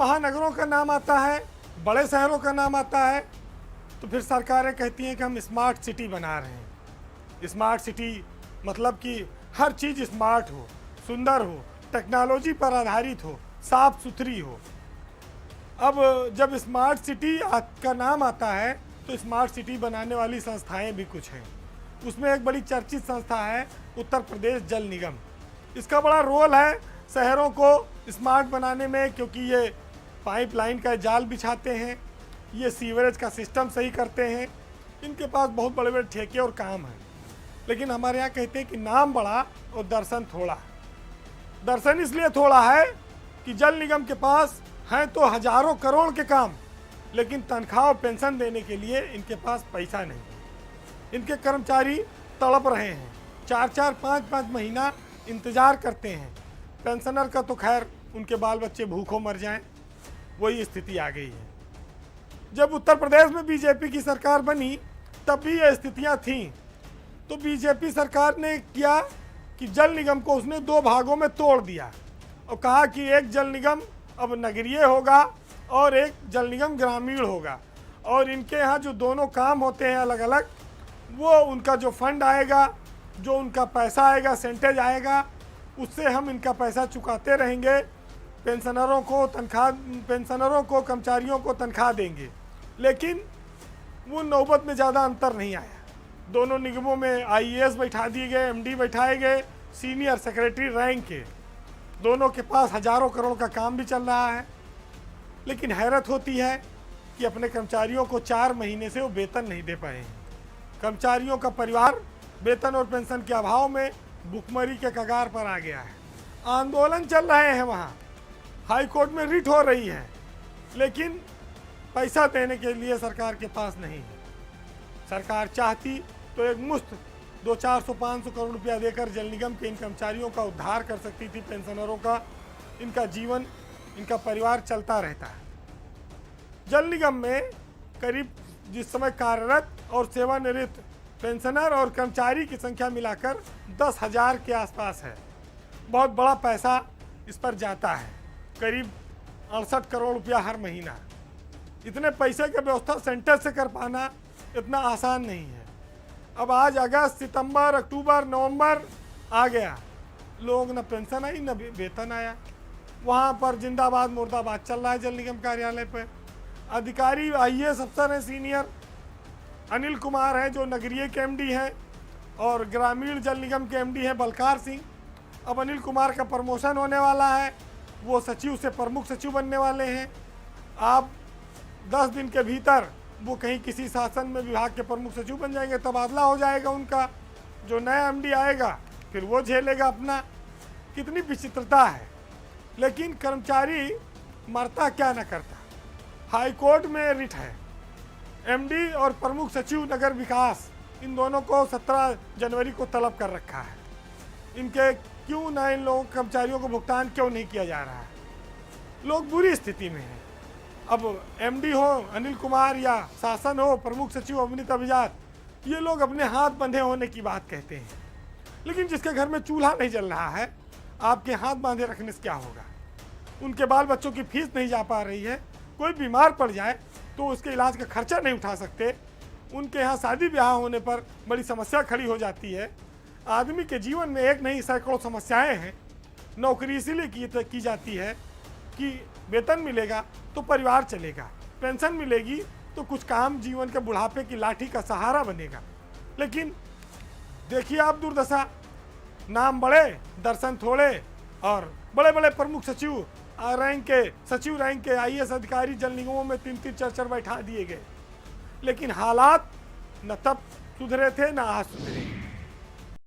महानगरों का नाम आता है, बड़े शहरों का नाम आता है, तो फिर सरकारें कहती हैं कि हम स्मार्ट सिटी बना रहे हैं। स्मार्ट सिटी मतलब कि हर चीज़ स्मार्ट हो, सुंदर हो, टेक्नोलॉजी पर आधारित हो, साफ सुथरी हो। अब जब स्मार्ट सिटी का नाम आता है तो स्मार्ट सिटी बनाने वाली संस्थाएं भी कुछ हैं। उसमें एक बड़ी चर्चित संस्था है उत्तर प्रदेश जल निगम। इसका बड़ा रोल है शहरों को स्मार्ट बनाने में, क्योंकि ये पाइपलाइन का जाल बिछाते हैं, ये सीवरेज का सिस्टम सही करते हैं, इनके पास बहुत बड़े बड़े ठेके और काम हैं। लेकिन हमारे यहाँ कहते हैं कि नाम बड़ा और दर्शन थोड़ा। दर्शन इसलिए थोड़ा है कि जल निगम के पास हैं तो हजारों करोड़ के काम, लेकिन तनख्वाह और पेंशन देने के लिए इनके पास पैसा नहीं। इनके कर्मचारी तड़प रहे हैं, 4-4, 5-5 महीना इंतज़ार करते हैं। पेंशनर का तो खैर उनके बाल बच्चे भूखों मर जाएं, वही स्थिति आ गई है। जब उत्तर प्रदेश में बीजेपी की सरकार बनी तब भी ये स्थितियां थीं। तो बीजेपी सरकार ने किया कि जल निगम को उसने 2 भागों में तोड़ दिया और कहा कि एक जल निगम अब नगरीय होगा और एक जल निगम ग्रामीण होगा, और इनके यहाँ जो दोनों काम होते हैं अलग अलग, वो उनका जो फंड आएगा, जो उनका पैसा आएगा, सेंटेज आएगा, उससे हम इनका पैसा चुकाते रहेंगे। पेंशनरों को कर्मचारियों को तनख्वाह देंगे। लेकिन वो नौबत में ज़्यादा अंतर नहीं आया। दोनों निगमों में आईएएस बैठा दिए गए, एमडी बैठाए गए, सीनियर सेक्रेटरी रैंक के। दोनों के पास हजारों करोड़ का काम भी चल रहा है। लेकिन हैरत होती है कि अपने कर्मचारियों को 4 महीने से वो वेतन नहीं दे पाए हैं। कर्मचारियों का परिवार वेतन और पेंशन के अभाव में भुखमरी के कगार पर आ गया है। आंदोलन चल रहे हैं, वहाँ हाई कोर्ट में रिट हो रही है, लेकिन पैसा देने के लिए सरकार के पास नहीं है। सरकार चाहती तो एक मुश्त 200-400-500 करोड़ रुपया देकर जल निगम के इन कर्मचारियों का उद्धार कर सकती थी। पेंशनरों का, इनका जीवन, इनका परिवार चलता रहता है। जल निगम में करीब जिस समय कार्यरत और सेवानिवृत्त पेंशनर और कर्मचारी की संख्या मिलाकर 10,000 के आसपास है। बहुत बड़ा पैसा इस पर जाता है, करीब 68 करोड़ रुपया हर महीना। इतने पैसे की व्यवस्था सेंटर से कर पाना इतना आसान नहीं है। अब आज अगस्त, सितंबर, अक्टूबर, नवंबर आ गया, लोग न पेंशन आई न वेतन आया। वहाँ पर जिंदाबाद मुर्दाबाद चल रहा है जल निगम कार्यालय पर। अधिकारी आईएएस अफसर हैं सीनियर, अनिल कुमार हैं जो नगरीय के एमडी हैं, और ग्रामीण जल निगम के एमडी हैं बलकार सिंह। अब अनिल कुमार का प्रमोशन होने वाला है, वो सचिव से प्रमुख सचिव बनने वाले हैं। आप 10 दिन के भीतर वो कहीं किसी शासन में विभाग के प्रमुख सचिव बन जाएंगे, तबादला हो जाएगा उनका। जो नया एमडी आएगा फिर वो झेलेगा अपना। कितनी विचित्रता है। लेकिन कर्मचारी मरता क्या न करता। हाई कोर्ट में रिट है। एमडी और प्रमुख सचिव नगर विकास, इन दोनों को 17 जनवरी को तलब कर रखा है। इनके क्यों ना इन लोगों कर्मचारियों को भुगतान क्यों नहीं किया जा रहा है। लोग बुरी स्थिति में हैं। अब एमडी हो अनिल कुमार या शासन हो प्रमुख सचिव अवनीत अभिजात, ये लोग अपने हाथ बंधे होने की बात कहते हैं। लेकिन जिसके घर में चूल्हा नहीं जल रहा है, आपके हाथ बांधे रखने से क्या होगा। उनके बाल बच्चों की फीस नहीं जा पा रही है, कोई बीमार पड़ जाए तो उसके इलाज का खर्चा नहीं उठा सकते। उनके यहाँ शादी ब्याह होने पर बड़ी समस्या खड़ी हो जाती है। आदमी के जीवन में एक नहीं सैकड़ों समस्याएं हैं। नौकरी इसीलिए की जाती है कि वेतन मिलेगा तो परिवार चलेगा, पेंशन मिलेगी तो कुछ काम जीवन के बुढ़ापे की लाठी का सहारा बनेगा। लेकिन देखिए आप दुर्दशा, नाम बड़े दर्शन थोड़े, और बड़े बड़े प्रमुख सचिव रैंक के, सचिव रैंक के आईएएस अधिकारी जल निगमों में 3-3, 4-4 बैठा दिए गए। लेकिन हालात न तब सुधरे थे न आज सुधरे।